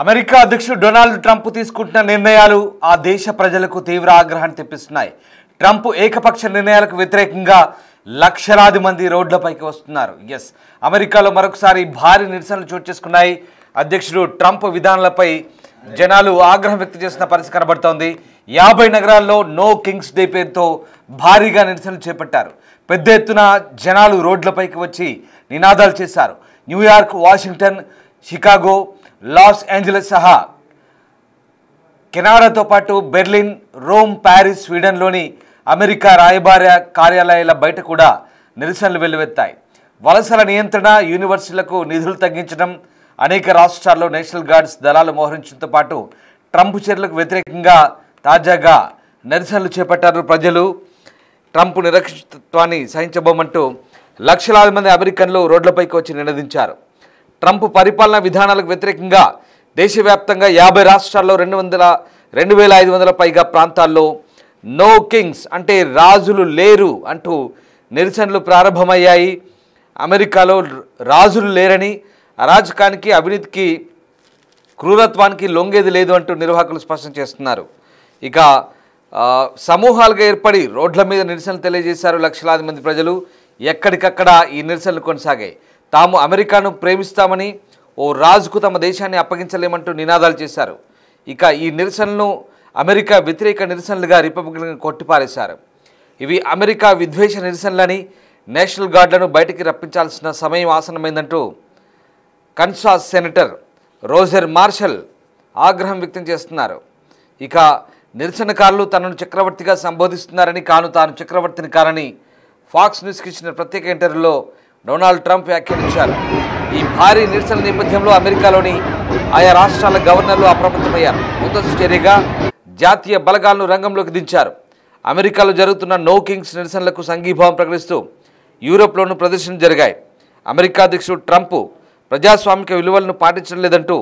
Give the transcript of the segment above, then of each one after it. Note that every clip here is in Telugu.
అమెరికా అధ్యక్షుడు డొనాల్డ్ ట్రంప్ తీసుకుంటున్న నిర్ణయాలు ఆ దేశ ప్రజలకు తీవ్ర ఆగ్రహాన్ని తెప్పిస్తున్నాయి. ట్రంప్ ఏకపక్ష నిర్ణయాలకు వ్యతిరేకంగా లక్షలాది మంది రోడ్లపైకి వస్తున్నారు. అమెరికాలో మరొకసారి భారీ నిరసనలు చోటు చేసుకున్నాయి. అధ్యక్షుడు ట్రంప్ విధానాలపై జనాలు ఆగ్రహం వ్యక్తం చేసిన పరిస్థితి కనబడుతోంది. 50 నగరాల్లో నో కింగ్స్ డే పేరుతో భారీగా నిరసనలు చేపట్టారు. పెద్ద ఎత్తున జనాలు రోడ్లపైకి వచ్చి నినాదాలు చేశారు. New York, Washington, Chicago, Los Angeles సహా కెనడాతో పాటు బెర్లిన్, రోమ్, ప్యారిస్, స్వీడన్లోని అమెరికా రాయబార కార్యాలయాల బయట కూడా నిరసనలు వెల్లువెత్తాయి. వలసల నియంత్రణ, యూనివర్సిటీలకు నిధులు తగ్గించడం, అనేక రాష్ట్రాల్లో నేషనల్ గార్డ్స్ దళాలు మోహరించడంతో పాటు ట్రంప్ చర్యలకు వ్యతిరేకంగా తాజాగా నిరసనలు చేపట్టారు ప్రజలు. ట్రంప్ నిరక్షితత్వాన్ని సహించబోమంటూ లక్షలాది మంది అమెరికన్లు రోడ్లపైకి వచ్చి నినదించారు. ట్రంప్ పరిపాలనా విధానాలకు వ్యతిరేకంగా దేశవ్యాప్తంగా 50 రాష్ట్రాల్లో 2,500 పైగా ప్రాంతాల్లో నో కింగ్స్ అంటే రాజులు లేరు అంటూ నిరసనలు ప్రారంభమయ్యాయి. అమెరికాలో రాజులు లేరని, అరాజకానికి, అవినీతికి, క్రూరత్వానికి లొంగేది లేదు అంటూ నిర్వాహకులు స్పష్టం చేస్తున్నారు. ఇక సమూహాలుగా ఏర్పడి రోడ్ల మీద నిరసనలు తెలియజేశారు లక్షలాది మంది ప్రజలు. ఎక్కడికక్కడ ఈ నిరసనలు కొనసాగాయి. తాము అమెరికాను ప్రేమిస్తామని, ఓ రాజుకు తమ దేశాన్ని అప్పగించలేమంటూ నినాదాలు చేశారు. ఇక ఈ నిరసనలను అమెరికా వ్యతిరేక నిరసనలుగా రిపబ్లికన్ కొట్టిపారేశారు. ఇవి అమెరికా విద్వేష నిరసనలని, నేషనల్ గార్డులను బయటికి రప్పించాల్సిన సమయం ఆసన్నమైందంటూ కన్సాస్ సెనేటర్ రోజర్ మార్షల్ ఆగ్రహం వ్యక్తం చేస్తున్నారు. ఇక నిరసనకారులు తనను చక్రవర్తిగా సంబోధిస్తున్నారని, తాను చక్రవర్తిని కానని ఫాక్స్ న్యూస్కి ఇచ్చిన ప్రత్యేక ఇంటర్వ్యూలో డొనాల్డ్ ట్రంప్ వ్యాఖ్యానించారు. ఈ భారీ నిరసన నేపథ్యంలో అమెరికాలోని ఆయా రాష్ట్రాల గవర్నర్లు అప్రమత్తమయ్యారు. ముందస్తు చర్యగా జాతీయ బలగాలను రంగంలోకి దించారు. అమెరికాలో జరుగుతున్న నో కింగ్స్ నిరసనలకు సంఘీభావం ప్రకటిస్తూ యూరోప్లోనూ ప్రదర్శనలు జరిగాయి. అమెరికా అధ్యక్షుడు ట్రంప్ ప్రజాస్వామిక విలువలను పాటించడం లేదంటూ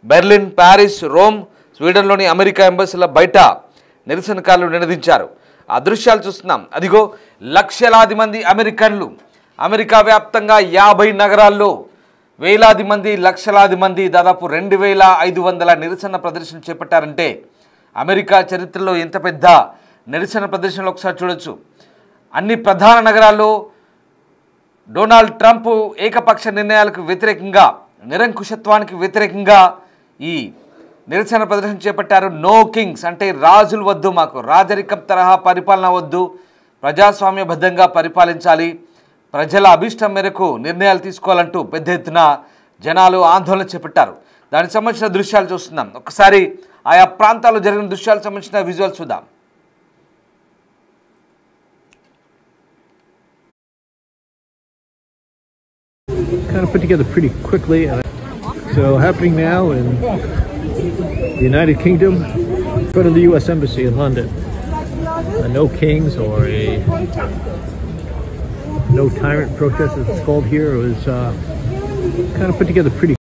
బెర్లిన్, ప్యారిస్, రోమ్, స్వీడన్లోని అమెరికా ఎంబసీల బయట నిరసనకారులు నినదించారు. ఆ దృశ్యాలు చూస్తున్నాం. అదిగో లక్షలాది మంది అమెరికన్లు అమెరికా వ్యాప్తంగా 50 నగరాల్లో వేలాది మంది, లక్షలాది మంది, దాదాపు 2,500 నిరసన ప్రదర్శనలు చేపట్టారంటే అమెరికా చరిత్రలో ఎంత పెద్ద నిరసన ప్రదర్శనలు ఒకసారి చూడొచ్చు. అన్ని ప్రధాన నగరాల్లో డొనాల్డ్ ట్రంప్ ఏకపక్ష నిర్ణయాలకు వ్యతిరేకంగా, నిరంకుశత్వానికి వ్యతిరేకంగా ఈ నిరసన ప్రదర్శన చేపట్టారు. నో కింగ్స్ అంటే రాజులు వద్దు, మాకు రాజరికం తరహా పరిపాలన వద్దు, ప్రజాస్వామ్యబద్ధంగా పరిపాలించాలి, ప్రజల అభిష్టం మేరకు నిర్ణయాలు తీసుకోవాలంటూ పెద్ద ఎత్తున జనాలు ఆందోళన చేపట్టారు. దానికి సంబంధించిన దృశ్యాలు చూస్తున్నాం. ఒకసారి ఆయా ప్రాంతాల్లో జరిగిన దృశ్యాలకు సంబంధించిన విజువల్స్ చూద్దాం. Kind of put together pretty quickly. So happening now in the United Kingdom, in front of the U.S. Embassy in London. No Kings or a No Tyrant protest, as it's called here. It was kind of put together pretty.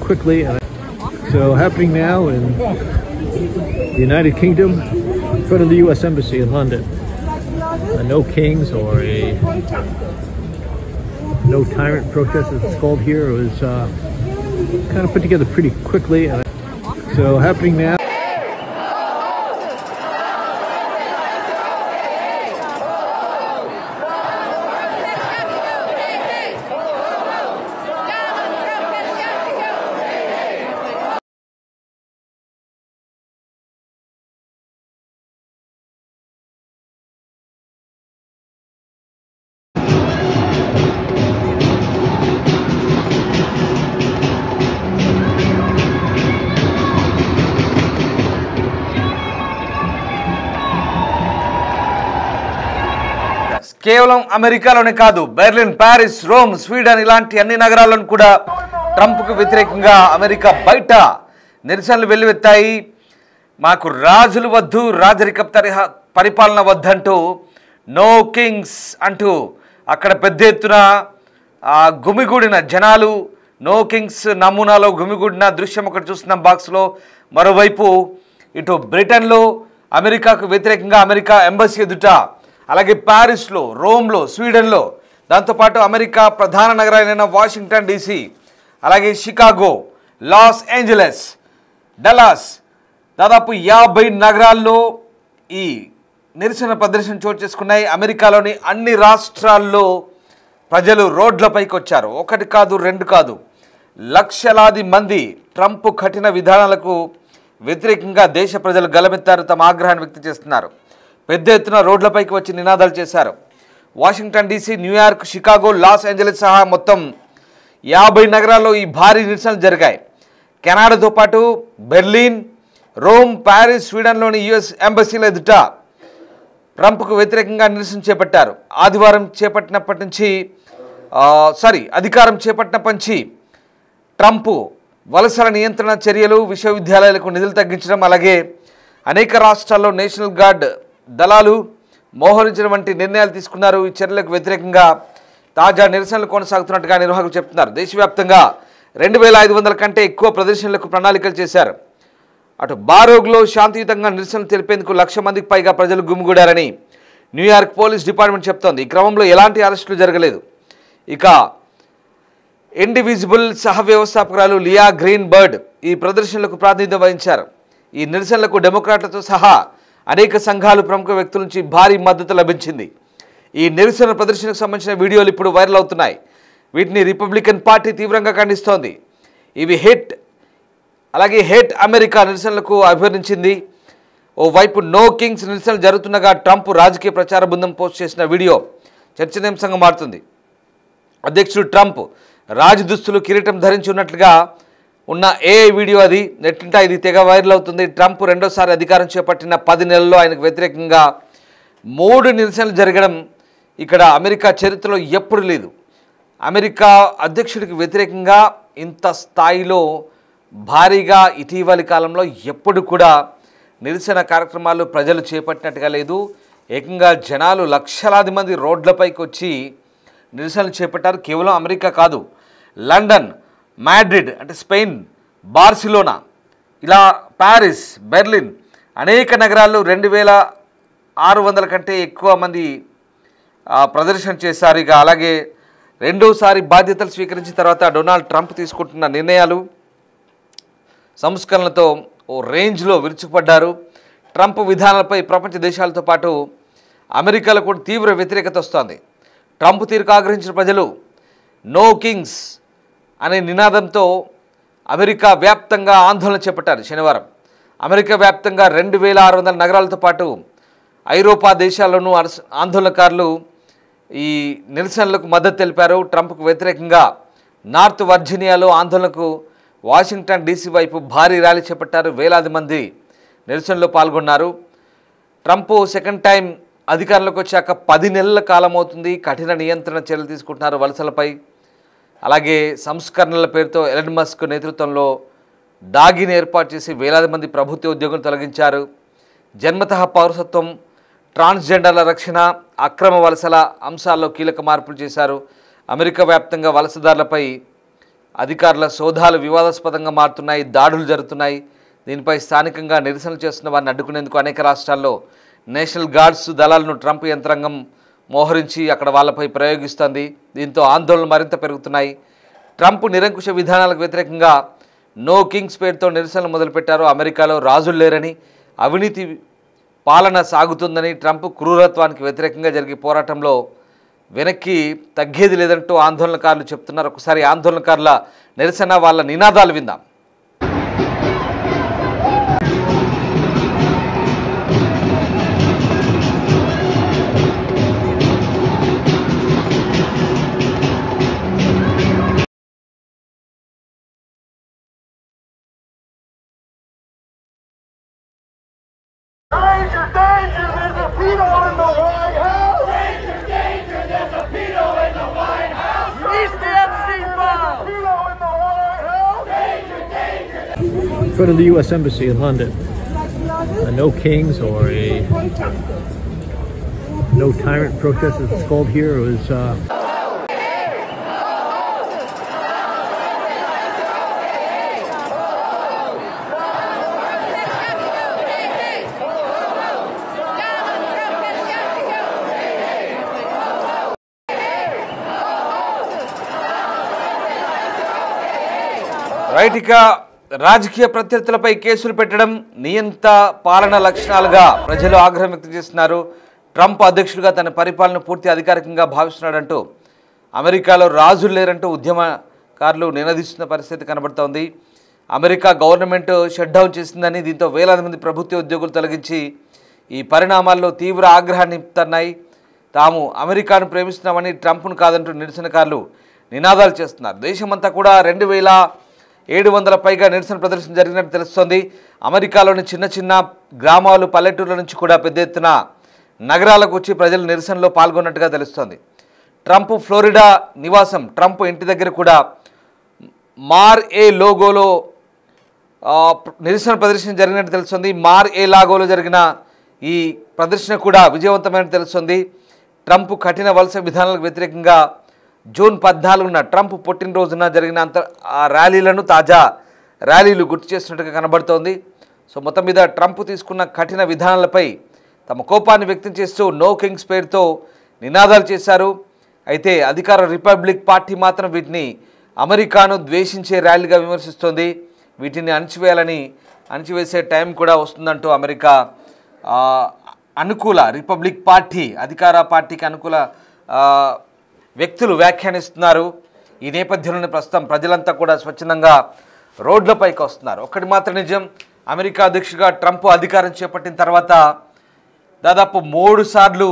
Quickly. So happening now in the United Kingdom, in front of the U.S. Embassy in London. No Kings or a No Tyrant protest, as it's called here. It was kind of put together pretty quickly. So happening now. కేవలం అమెరికాలోనే కాదు, బెర్లిన్, ప్యారిస్, రోమ్, స్వీడన్ ఇలాంటి అన్ని నగరాలను కూడా ట్రంప్కు వ్యతిరేకంగా అమెరికా బయట నిరసనలు వెల్లువెత్తాయి. మాకు రాజులు వద్దు, రాజరిక పరిపాలన వద్దంటూ నో కింగ్స్ అంటూ అక్కడ పెద్ద ఎత్తున గుమిగూడిన జనాలు, నో కింగ్స్ నమూనాలో గుమిగూడిన దృశ్యం ఒకటి చూస్తున్నాం బాక్స్లో. మరోవైపు ఇటు బ్రిటన్లో అమెరికాకు వ్యతిరేకంగా అమెరికా ఎంబసీ ఎదుట, అలాగే ప్యారిస్లో, రోమ్లో, స్వీడన్లో, దాంతోపాటు అమెరికా ప్రధాన నగరాలైన వాషింగ్టన్ డీసీ, అలాగే షికాగో, లాస్ ఏంజలస్, డల్లాస్, దాదాపు 50 నగరాల్లో ఈ నిరసన ప్రదర్శన చోటు చేసుకున్నాయి. అమెరికాలోని అన్ని రాష్ట్రాల్లో ప్రజలు రోడ్లపైకి వచ్చారు. ఒకటి కాదు, రెండు కాదు, లక్షలాది మంది ట్రంప్ కఠిన విధానాలకు వ్యతిరేకంగా దేశ ప్రజలు గలమెత్తారు, తమ ఆగ్రహాన్ని వ్యక్తం చేస్తున్నారు. పెద్ద ఎత్తున రోడ్లపైకి వచ్చి నినాదాలు చేశారు. Washington DC, New York, Chicago, Los Angeles సహా మొత్తం 50 నగరాల్లో ఈ భారీ నిరసనలు జరిగాయి. కెనడాతో పాటు బెర్లిన్, రోమ్, ప్యారిస్, స్వీడన్లోని యుఎస్ ఎంబసీల ఎదుట ట్రంప్కు వ్యతిరేకంగా నిరసన చేపట్టారు. అధికారం చేపట్టినప్పటి నుంచి ట్రంప్ వలసల నియంత్రణ చర్యలు, విశ్వవిద్యాలయాలకు నిధులు తగ్గించడం, అలాగే అనేక రాష్ట్రాల్లో నేషనల్ గార్డ్ దళాలు మోహరించడం వంటి నిర్ణయాలు తీసుకున్నారు. ఈ చర్యలకు వ్యతిరేకంగా తాజా నిరసనలు కొనసాగుతున్నట్టుగా నిర్వాహకులు చెప్తున్నారు. దేశవ్యాప్తంగా 2500 కంటే ఎక్కువ ప్రదర్శనలకు ప్రణాళికలు చేశారు. అటు బారోగ్లో శాంతియుతంగా నిరసనలు తెలిపేందుకు 1,00,000 మందికి పైగా ప్రజలు గుమిగూడారని న్యూయార్క్ పోలీస్ డిపార్ట్మెంట్ చెప్తోంది. ఈ క్రమంలో ఎలాంటి అరెస్టులు జరగలేదు. ఇక ఇండివిజిబుల్ సహ వ్యవస్థాపకురాలు లియా గ్రీన్ బర్డ్ ఈ ప్రదర్శనలకు ప్రాతినిధ్యం వహించారు. ఈ నిరసనలకు డెమోక్రాట్లతో సహా అనేక సంఘాలు, ప్రముఖ వ్యక్తుల నుంచి భారీ మద్దతు లభించింది. ఈ నిరసన ప్రదర్శనకు సంబంధించిన వీడియోలు ఇప్పుడు వైరల్ అవుతున్నాయి. వీటిని రిపబ్లికన్ పార్టీ తీవ్రంగా ఖండిస్తోంది. ఇవి హేట్ అమెరికా నిరసనలకు అభివర్ణించింది. ఓవైపు నో కింగ్స్ నిరసనలు జరుగుతుండగా ట్రంప్ రాజకీయ ప్రచార బృందం పోస్ట్ చేసిన వీడియో చర్చనీయాంశంగా మారుతుంది. అధ్యక్షుడు ట్రంప్ రాజదుస్తులు, కిరీటం ధరించి ఉన్నట్లుగా ఉన్న వీడియో అది నెట్టింట ఇది తెగ వైరల్ అవుతుంది. ట్రంప్ రెండోసారి అధికారం చేపట్టిన 10 నెలల్లో ఆయనకు వ్యతిరేకంగా 3 నిరసనలు జరగడం ఇక్కడ అమెరికా చరిత్రలో ఎప్పుడు లేదు. అమెరికా అధ్యక్షుడికి వ్యతిరేకంగా ఇంత స్థాయిలో భారీగా ఇటీవలి కాలంలో ఎప్పుడు కూడా నిరసన కార్యక్రమాలు ప్రజలు చేపట్టినట్టుగా లేదు. ఏకంగా జనాలు లక్షలాది మంది రోడ్లపైకి వచ్చి నిరసనలు చేపట్టారు. కేవలం అమెరికా కాదు, లండన్, మాడ్రిడ్ అంటే స్పెయిన్, బార్సిలోనా, ఇలా ప్యారిస్, బెర్లిన్ అనేక నగరాల్లో 2600 కంటే ఎక్కువ మంది ప్రదర్శన చేశారు. ఇక అలాగే రెండోసారి బాధ్యతలు స్వీకరించిన తర్వాత డొనాల్డ్ ట్రంప్ తీసుకుంటున్న నిర్ణయాలు, సంస్కరణలతో ఓ రేంజ్లో విరుచుకుపడ్డారు. ట్రంప్ విధానాలపై ప్రపంచ దేశాలతో పాటు అమెరికాలో కూడా తీవ్ర వ్యతిరేకత వస్తోంది. ట్రంప్ తీరుకు ఆగ్రహించిన ప్రజలు నో కింగ్స్ అనే నినాదంతో అమెరికా వ్యాప్తంగా ఆందోళన చేపట్టారు. శనివారం అమెరికా వ్యాప్తంగా 2600 నగరాలతో పాటు ఐరోపా దేశాల్లోనూ ఆందోళనకారులు ఈ నిరసనలకు మద్దతు తెలిపారు. ట్రంప్కు వ్యతిరేకంగా నార్త్ వర్జీనియాలో ఆందోళనకు వాషింగ్టన్ డీసీ వైపు భారీ ర్యాలీ చేపట్టారు. వేలాది మంది నిరసనలో పాల్గొన్నారు. ట్రంప్ సెకండ్ టైం అధికారంలోకి వచ్చాక 10 నెలల కాలం అవుతుంది. కఠిన నియంత్రణ చర్యలు తీసుకుంటున్నారు వలసలపై. అలాగే సంస్కరణల పేరుతో ఎలన్ మస్క్ నేతృత్వంలో డాగిని ఏర్పాటు చేసి వేలాది మంది ప్రభుత్వ ఉద్యోగులను తొలగించారు. జన్మతః పౌరసత్వం, ట్రాన్స్జెండర్ల రక్షణ, అక్రమ వలసల అంశాల్లో కీలక మార్పులు చేశారు. అమెరికా వ్యాప్తంగా వలసదారులపై అధికారుల సోదాలు వివాదాస్పదంగా మారుతున్నాయి, దాడులు జరుగుతున్నాయి. దీనిపై స్థానికంగా నిరసనలు చేస్తున్న వారిని అడ్డుకునేందుకు అనేక రాష్ట్రాల్లో నేషనల్ గార్డ్స్ దళాలను ట్రంప్ యంత్రాంగం మోహరించి అక్కడ వాళ్ళపై ప్రయోగిస్తోంది. దీంతో ఆందోళనలు మరింత పెరుగుతున్నాయి. ట్రంప్ నిరంకుశ విధానాలకు వ్యతిరేకంగా నో కింగ్స్ పేరుతో నిరసనలు మొదలుపెట్టారు. అమెరికాలో రాజులు లేరని, అవినీతి పాలన సాగుతుందని, ట్రంప్ క్రూరత్వానికి వ్యతిరేకంగా జరిగే పోరాటంలో వెనక్కి తగ్గేది లేదంటూ ఆందోళనకారులు చెప్తున్నారు. ఒకసారి ఆందోళనకారుల నిరసన, వాళ్ళ నినాదాలు విందాం. Danger, danger, there's a pedo in the White House! Danger, danger, there's a pedo in the White House! Release the Epstein file! Pedo in the White House! Danger, danger! In front of the U.S. Embassy in London. No kings or a no tyrant protest, as it's called here. It was right. ఇక రాజకీయ ప్రత్యర్థులపై కేసులు పెట్టడం నియంత పాలన లక్షణాలుగా ప్రజలు ఆగ్రహం వ్యక్తం చేస్తున్నారు. ట్రంప్ అధ్యక్షుడిగా తన పరిపాలన పూర్తి అధికారికంగా భావిస్తున్నాడంటూ అమెరికాలో రాజులు లేరంటూ ఉద్యమకారులు నినదిస్తున్న పరిస్థితి కనబడుతోంది. అమెరికా గవర్నమెంట్ షట్ డౌన్ చేసిందని, దీంతో వేలాది మంది ప్రభుత్వ ఉద్యోగులు తొలగించి ఈ పరిణామాల్లో తీవ్ర ఆగ్రహాన్ని నింపుతున్నాయి. తాము అమెరికాను ప్రేమిస్తున్నామని, ట్రంప్ను కాదంటూ నిరసనకారులు నినాదాలు చేస్తున్నారు. దేశమంతా కూడా 2700 పైగా నిరసన ప్రదర్శన జరిగినట్టు తెలుస్తోంది. అమెరికాలోని చిన్న చిన్న గ్రామాలు, పల్లెటూర్ల నుంచి కూడా పెద్ద ఎత్తున నగరాలకు వచ్చి ప్రజలు నిరసనలో పాల్గొన్నట్టుగా తెలుస్తోంది. ట్రంప్ ఫ్లోరిడా నివాసం ట్రంప్ ఇంటి దగ్గర కూడా మార్ ఏ లోగోలో నిరసన ప్రదర్శన జరిగినట్టు తెలుస్తుంది. మార్ ఏ లాగోలో జరిగిన ఈ ప్రదర్శన కూడా విజయవంతమైనట్టు తెలుస్తుంది. ట్రంప్ కఠిన వలస విధానాలకు వ్యతిరేకంగా జూన్ 14న ట్రంప్ పుట్టినరోజున జరిగిన ర్యాలీలను, తాజా ర్యాలీలు గుర్తు చేస్తున్నట్టుగా కనబడుతోంది. సో మొత్తం మీద ట్రంప్ తీసుకున్న కఠిన విధానాలపై తమ కోపాన్ని వ్యక్తం చేస్తూ నో కింగ్స్ పేరుతో నినాదాలు చేశారు. అయితే అధికార రిపబ్లిక్ పార్టీ మాత్రం వీటిని అమెరికాను ద్వేషించే ర్యాలీగా విమర్శిస్తోంది. వీటిని అణిచివేసే టైం కూడా వస్తుందంటూ అమెరికా అనుకూల రిపబ్లిక్ పార్టీ, అధికార పార్టీకి అనుకూల వ్యక్తులు వ్యాఖ్యానిస్తున్నారు. ఈ నేపథ్యంలోనే ప్రస్తుతం ప్రజలంతా కూడా స్వచ్ఛందంగా రోడ్లపైకి వస్తున్నారు. ఒకటి మాత్రం నిజం, అమెరికా అధ్యక్షుడిగా ట్రంప్ అధికారం చేపట్టిన తర్వాత దాదాపు 3 సార్లు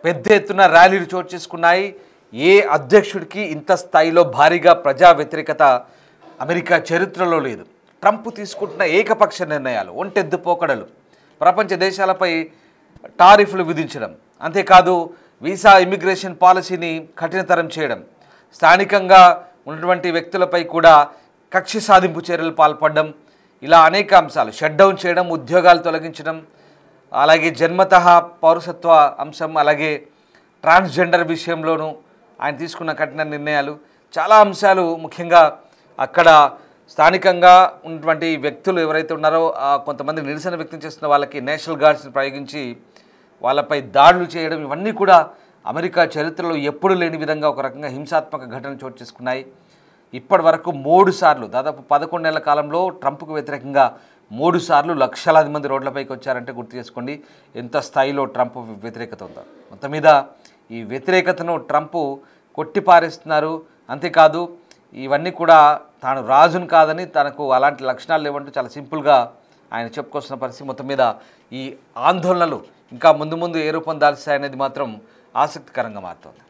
పెద్ద ఎత్తున ర్యాలీలు చోటు చేసుకున్నాయి. ఏ అధ్యక్షుడికి ఇంత స్థాయిలో భారీగా ప్రజా వ్యతిరేకత అమెరికా చరిత్రలో లేదు. ట్రంప్ తీసుకుంటున్న ఏకపక్ష నిర్ణయాలు, ఒంటెద్దు పోకడలు, ప్రపంచ దేశాలపై టారిఫ్లు విధించడం, అంతేకాదు వీసా ఇమిగ్రేషన్ పాలసీని కఠినతరం చేయడం, స్థానికంగా ఉన్నటువంటి వ్యక్తులపై కూడా కక్ష సాధింపు చర్యలు పాల్పడడం, ఇలా అనేక అంశాలు, షట్ డౌన్ చేయడం, ఉద్యోగాలు తొలగించడం, అలాగే జన్మతః పౌరసత్వ అంశం, అలాగే ట్రాన్స్జెండర్ విషయంలోనూ ఆయన తీసుకున్న కఠిన నిర్ణయాలు, చాలా అంశాలు. ముఖ్యంగా అక్కడ స్థానికంగా ఉన్నటువంటి వ్యక్తులు ఎవరైతే ఉన్నారో కొంతమంది నిరసన వ్యక్తం చేస్తున్న వాళ్ళకి నేషనల్ గార్డ్స్ని ప్రయోగించి వాళ్ళపై దాడులు చేయడం, ఇవన్నీ కూడా అమెరికా చరిత్రలో ఎప్పుడు లేని విధంగా ఒక రకంగా హింసాత్మక ఘటనలు చోటు చేసుకున్నాయి. ఇప్పటి వరకు 3 సార్లు, దాదాపు 11 నెలల కాలంలో ట్రంప్కు వ్యతిరేకంగా 3 సార్లు లక్షలాది మంది రోడ్లపైకి వచ్చారంటే గుర్తు చేసుకోండి ఎంత స్థాయిలో ట్రంప్ వ్యతిరేకత ఉందో. మొత్తం మీద ఈ వ్యతిరేకతను ట్రంప్ కొట్టిపారేస్తున్నారు. అంతేకాదు ఇవన్నీ కూడా తాను రాజును కాదని, తనకు అలాంటి లక్షణాలు లేవంటూ చాలా సింపుల్గా ఆయన చెప్పుకొస్తున్న పరిస్థితి. మొత్తం మీద ఈ ఆందోళనలు ఇంకా ముందు ఏ రూపం దాల్స్తాయనేది మాత్రం ఆసక్తికరంగా మారుతోంది.